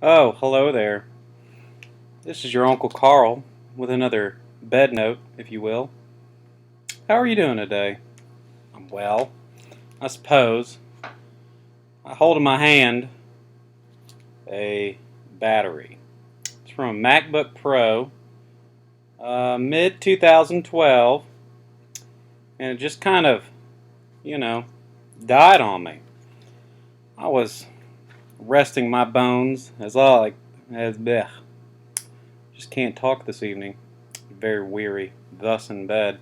Oh, hello there. This is your Uncle Carl with another bed note, if you will. How are you doing today? I'm well, I suppose. I hold in my hand a battery. It's from a MacBook Pro, mid 2012, and it just kind of, you know, died on me. I was resting my bones as bleh. Just can't talk this evening. Very weary, thus in bed.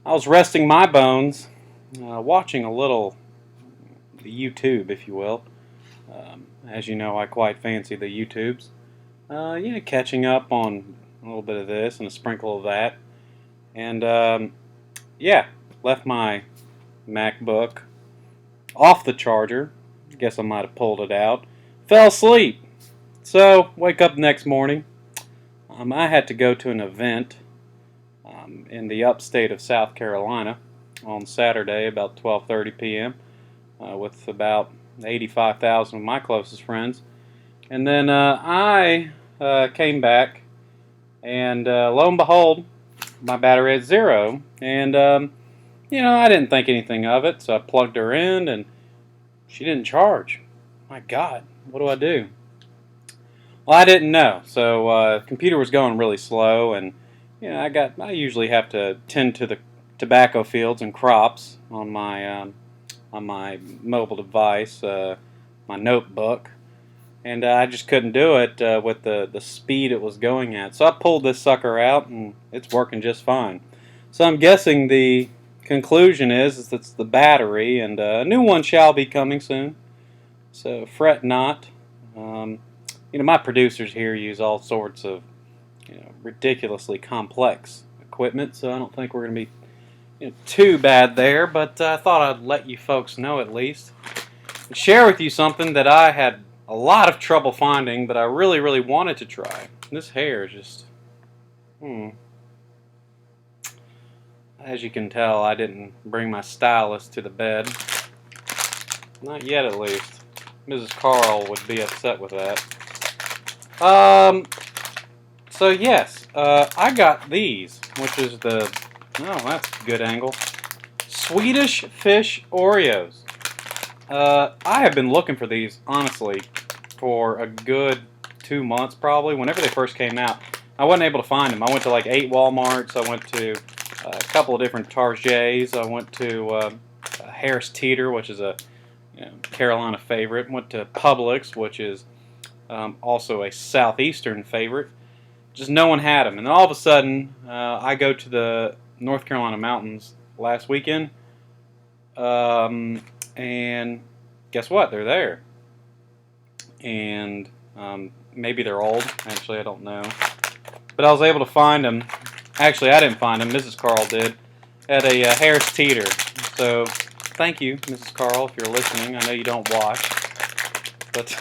I was resting my bones, watching a little YouTube, if you will. As you know, I quite fancy the YouTubes. Catching up on a little bit of this and a sprinkle of that. And yeah, left my MacBook off the charger. Guess I might have pulled it out. Fell asleep. So, wake up the next morning. I had to go to an event in the upstate of South Carolina on Saturday about 12:30 p.m. With about 85,000 of my closest friends. And then I came back, and lo and behold, my battery had zero. And, I didn't think anything of it, so I plugged her in, and she didn't charge. My God, what do I do? Well, I didn't know. So the computer was going really slow, and I usually have to tend to the tobacco fields and crops on my mobile device, my notebook, and I just couldn't do it with the speed it was going at. So I pulled this sucker out, and it's working just fine. So I'm guessing the conclusion is it's the battery, and a new one shall be coming soon. So fret not. Um, my producers here use all sorts of ridiculously complex equipment, so I don't think we're going to be too bad there. But I thought I'd let you folks know at least and share with you something that I had a lot of trouble finding, but I really, really wanted to try. This hair is just, as you can tell, I didn't bring my stylist to the bed. Not yet, at least. Mrs. Carl would be upset with that. So yes, I got these, which is that's a good angle. Swedish fish Oreos. I have been looking for these, honestly, for a good 2 months probably. Whenever they first came out, I wasn't able to find them. I went to like 8 Walmarts. I went to a couple of different Targets. I went to Harris Teeter, which is a Carolina favorite. Went to Publix, which is also a southeastern favorite. Just no one had them. And then all of a sudden, I go to the North Carolina mountains last weekend, and guess what? They're there. And maybe they're old. Actually, I don't know. But I was able to find them. Actually, I didn't find them. Mrs. Carl did at a Harris Teeter. So thank you, Mrs. Carl, if you're listening. I know you don't watch, but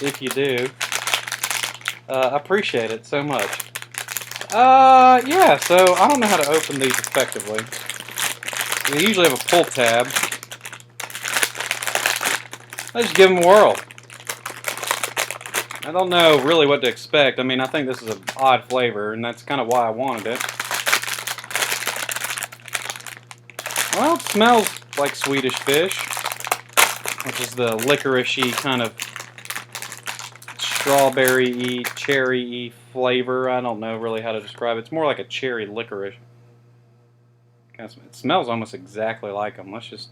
if you do, I appreciate it so much. Yeah, so I don't know how to open these effectively. They usually have a pull tab. Let's just give them a whirl. I don't know really what to expect. I mean, I think this is an odd flavor, and that's kind of why I wanted it. Well, it smells like Swedish fish, which is the licorice-y kind of strawberry-y, cherry-y flavor. I don't know really how to describe it. It's more like a cherry licorice. It smells almost exactly like them. Let's just...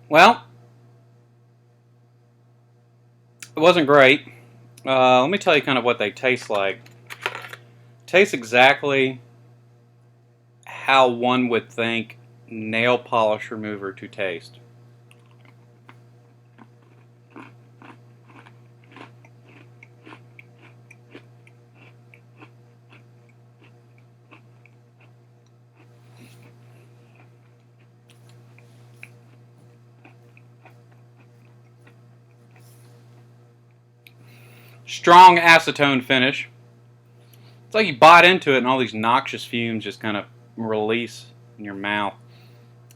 Well, it wasn't great. Let me tell you kind of what they taste like. Tastes exactly how one would think nail polish remover to taste. strong acetone finish. It's like you bite into it and all these noxious fumes just kind of release in your mouth.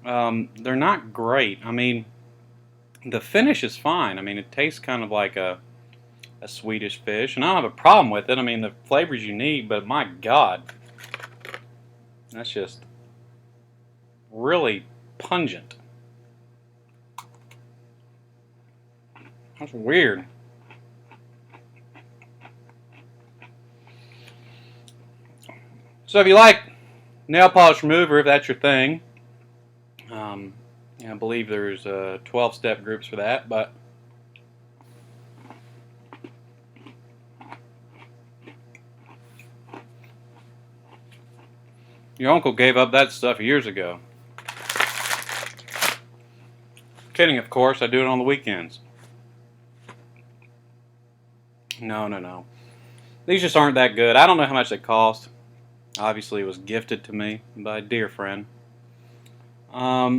They're not great. I mean, the finish is fine. I mean, it tastes kind of like a Swedish fish, and I don't have a problem with it. I mean, the flavor's unique, but my God, that's just really pungent. That's weird. So if you like nail polish remover, if that's your thing, I believe there's 12-step groups for that, but your uncle gave up that stuff years ago. Kidding, of course. I do it on the weekends. No. These just aren't that good. I don't know how much they cost. Obviously, it was gifted to me by a dear friend. Yeah,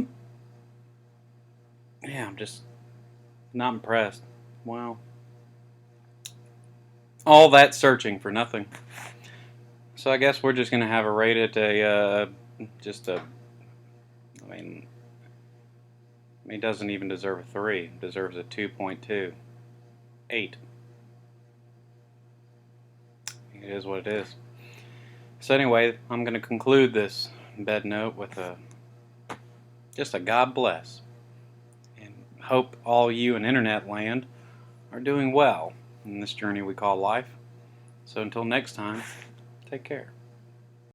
I'm just not impressed. Wow. All that searching for nothing. So I guess we're just going to have a rate at I mean, it doesn't even deserve a 3. It deserves a 2.28. It is what it is. So anyway, I'm going to conclude this bed note with just a God bless. And hope all you in internet land are doing well in this journey we call life. So until next time, take care.